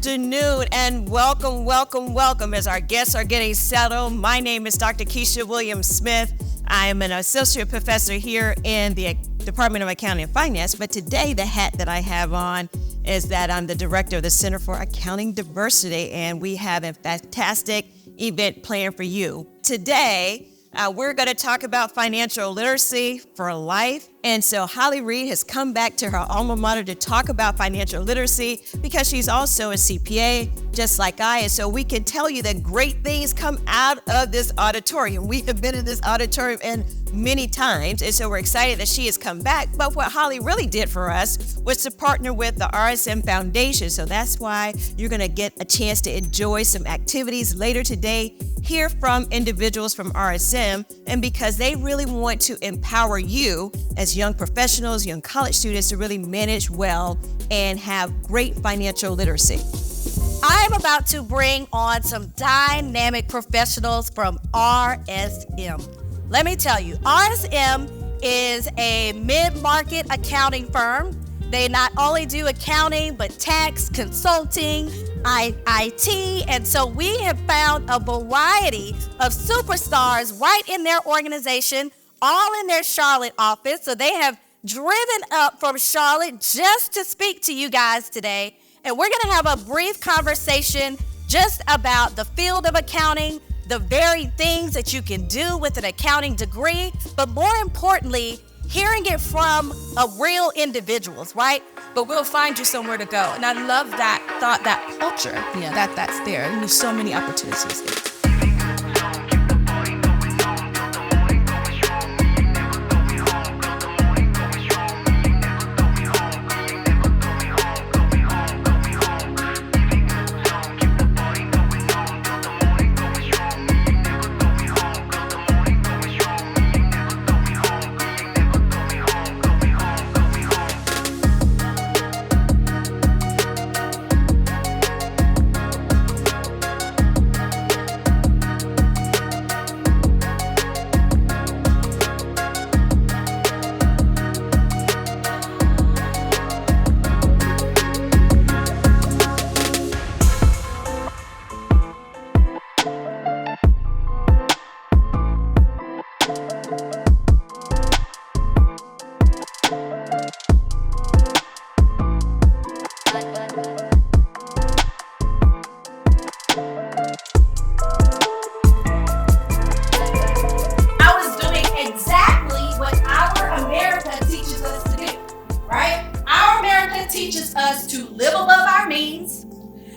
afternoon and welcome as our guests are getting settled. My name is Dr. Keisha Williams-Smith. I am an associate professor here in the Department of Accounting and Finance, but today the hat that I have on is that I'm the director of the Center for Accounting Diversity, and we have a fantastic event planned for you. Today, we're going to talk about financial literacy for life. And so Holly Reid has come back to her alma mater to talk about financial literacy because she's also a CPA, just like I. And so we can tell you that great things come out of this auditorium. We have been in this auditorium and many times, and so we're excited that she has come back. But what Holly really did for us was to partner with the RSM Foundation. So that's why you're going to get a chance to enjoy some activities later today, hear from individuals from RSM, and because they really want to empower you as young professionals, young college students to really manage well and have great financial literacy. I am about to bring on some dynamic professionals from RSM. Let me tell you, RSM is a mid-market accounting firm. They not only do accounting, but tax, consulting, IT, and so we have found a variety of superstars right in their organization, all in their Charlotte office. So they have driven up from Charlotte just to speak to you guys today. And we're going to have a brief conversation just about the field of accounting, the very things that you can do with an accounting degree, but more importantly, hearing it from real individuals, right? But we'll find you somewhere to go. And I love that thought, that culture, that's there. And there's so many opportunities there.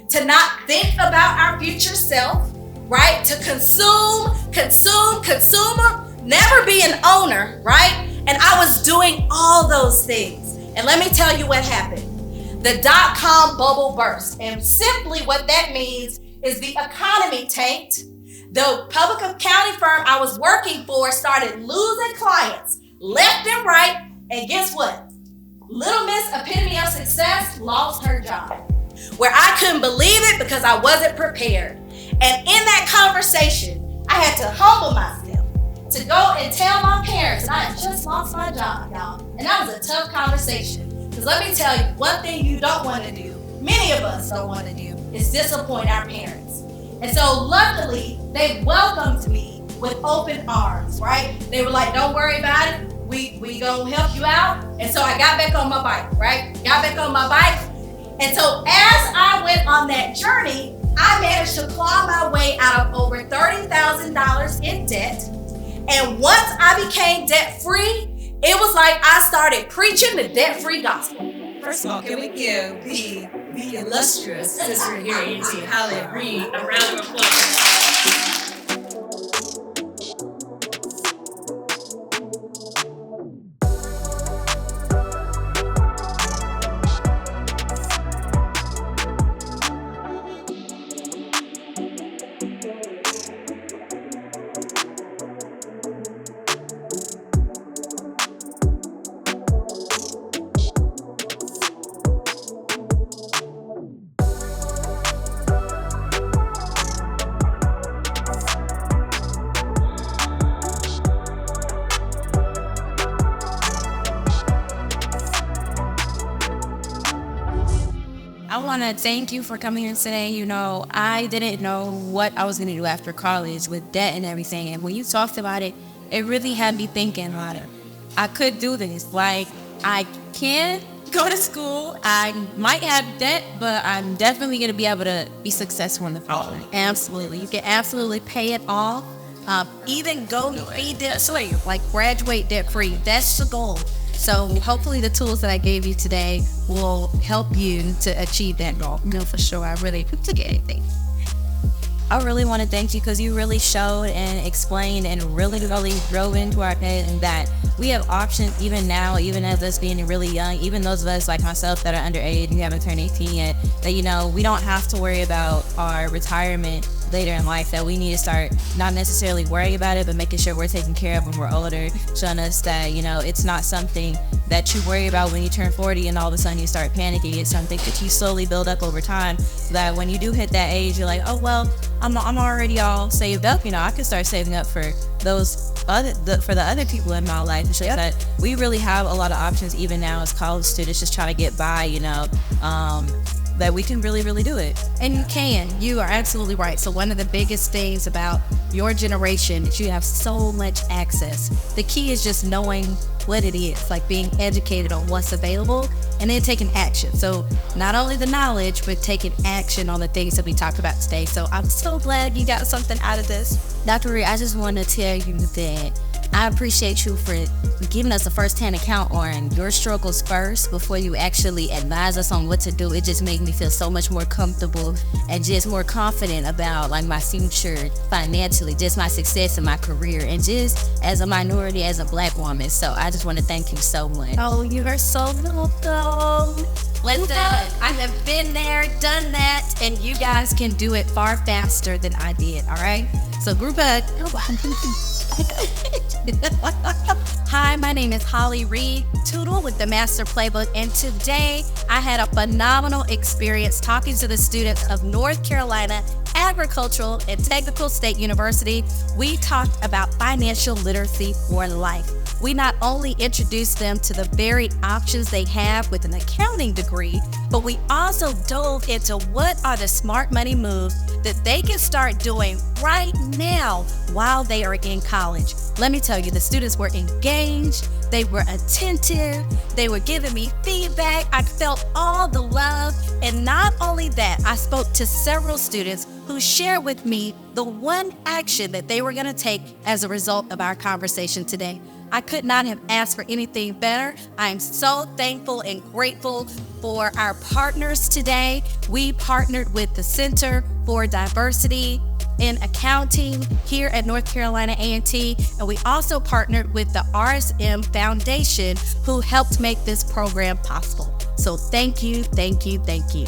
To not think about our future self, right? To consumer, never be an owner, right? And I was doing all those things. And let me tell you what happened. The dot-com bubble burst. And simply what that means is the economy tanked. The public accounting firm I was working for started losing clients left and right. And guess what? Little Miss Epitome of Success lost her job. Where I couldn't believe it because I wasn't prepared. And in that conversation, I had to humble myself to go and tell my parents that I had just lost my job, y'all. And that was a tough conversation. Because let me tell you, one thing you don't want to do, many of us don't want to do, is disappoint our parents. And so luckily, they welcomed me with open arms, right? They were like, don't worry about it. We gonna help you out. And so I got back on my bike, right? Got back on my bike. And so as I went on that journey, I managed to claw my way out of over $30,000 in debt. And once I became debt-free, it was like I started preaching the debt-free gospel. First of all, can we give the illustrious sister here, Auntie Holly Reid, a round of applause? want to thank you for coming here today. You know, I didn't know what I was going to do after college with debt and everything. And when you talked about it, it really had me thinking about it. I could do this. Like, I can go to school. I might have debt, but I'm definitely going to be able to be successful in the future. Absolutely. You can absolutely pay it off. Even go be debt-free, like graduate debt-free. That's the goal. So hopefully the tools that I gave you today will help you to achieve that goal. No, for sure. I really took anything. I really want to thank you because you really showed and explained and really drove into our head and that we have options even now, even as us being really young, even those of us like myself that are underage and haven't turned 18 yet, that, you know, we don't have to worry about our retirement later in life, that we need to start not necessarily worrying about it, but making sure we're taken care of when we're older, showing us that, you know, it's not something that you worry about when you turn 40 and all of a sudden you start panicking. It's something that you slowly build up over time, so that when you do hit that age, you're like, oh, well, I'm already all saved up. You know, I can start saving up for for the other people in my life. It's just that we really have a lot of options even now as college students, just trying to get by, you know, that we can really do it. And you can. You are absolutely right. So one of the biggest things about your generation is you have so much access. The key is just knowing what it is, like being educated on what's available and then taking action. So not only the knowledge, but taking action on the things that we talked about today. So I'm so glad you got something out of this. Dr. Reid, I just want to tell you that I appreciate you for giving us a first-hand account on your struggles first before you actually advise us on what to do. It just made me feel so much more comfortable and just more confident about like my future financially, just my success in my career, and just as a minority, as a Black woman. So I just want to thank you so much. Oh, you are so welcome. Listen, I have been there, done that, and you guys can do it far faster than I did, all right? So group up. Hi, my name is Holly Reid, tutor with the Master Playbook, and today I had a phenomenal experience talking to the students of North Carolina Agricultural and Technical State University. We talked about financial literacy for life. We not only introduced them to the varied options they have with an accounting degree, but we also dove into what are the smart money moves that they can start doing right now while they are in college. Let me tell you, the students were engaged, they were attentive, they were giving me feedback, I felt all the love, and not only that, I spoke to several students who shared with me the one action that they were going to take as a result of our conversation today. I could not have asked for anything better. I'm so thankful and grateful for our partners today. We partnered with the Center for Diversity in Accounting here at North Carolina A&T, and we also partnered with the RSM Foundation, who helped make this program possible. So thank you, thank you, thank you.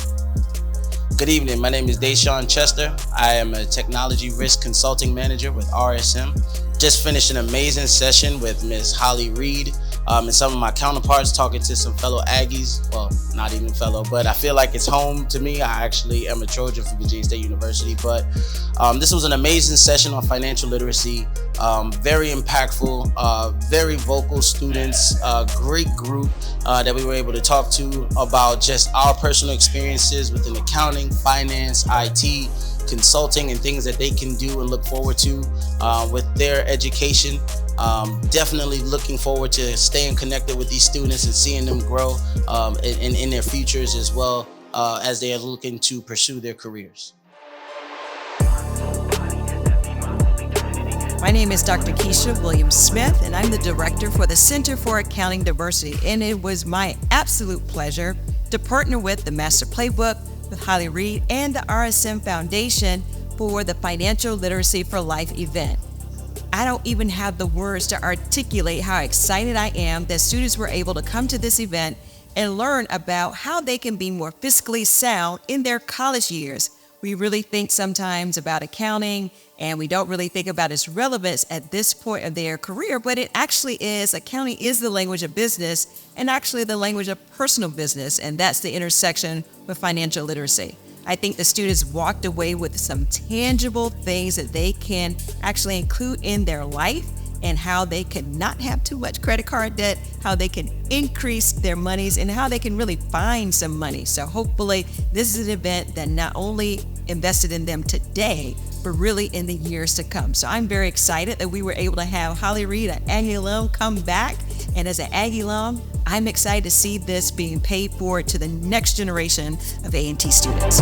Good evening, my name is Deshaun Chester. I am a Technology Risk Consulting Manager with RSM. Just finished an amazing session with Ms. Holly Reid and some of my counterparts, talking to some fellow Aggies. Well, not even fellow, but I feel like it's home to me. I actually am a Trojan from Virginia State University, but this was an amazing session on financial literacy. Very impactful, very vocal students, great group that we were able to talk to about just our personal experiences within accounting, finance, IT, consulting, and things that they can do and look forward to with their education. Definitely looking forward to staying connected with these students and seeing them grow in their futures as well as they are looking to pursue their careers. My name is Dr. Keisha Williams-Smith, and I'm the director for the Center for Accounting Diversity. And it was my absolute pleasure to partner with the Master Playbook, with Holly Reid, and the RSM Foundation for the Financial Literacy for Life event. I don't even have the words to articulate how excited I am that students were able to come to this event and learn about how they can be more fiscally sound in their college years. We really think sometimes about accounting, and we don't really think about its relevance at this point of their career, but it actually is. Accounting is the language of business and actually the language of personal business, and that's the intersection with financial literacy. I think the students walked away with some tangible things that they can actually include in their life and how they can not have too much credit card debt, how they can increase their monies, and how they can really find some money. So hopefully this is an event that not only invested in them today, but really in the years to come. So I'm very excited that we were able to have Holly Reid, an Aggie alum, come back. And as an Aggie alum, I'm excited to see this being paid forward to the next generation of A&T students.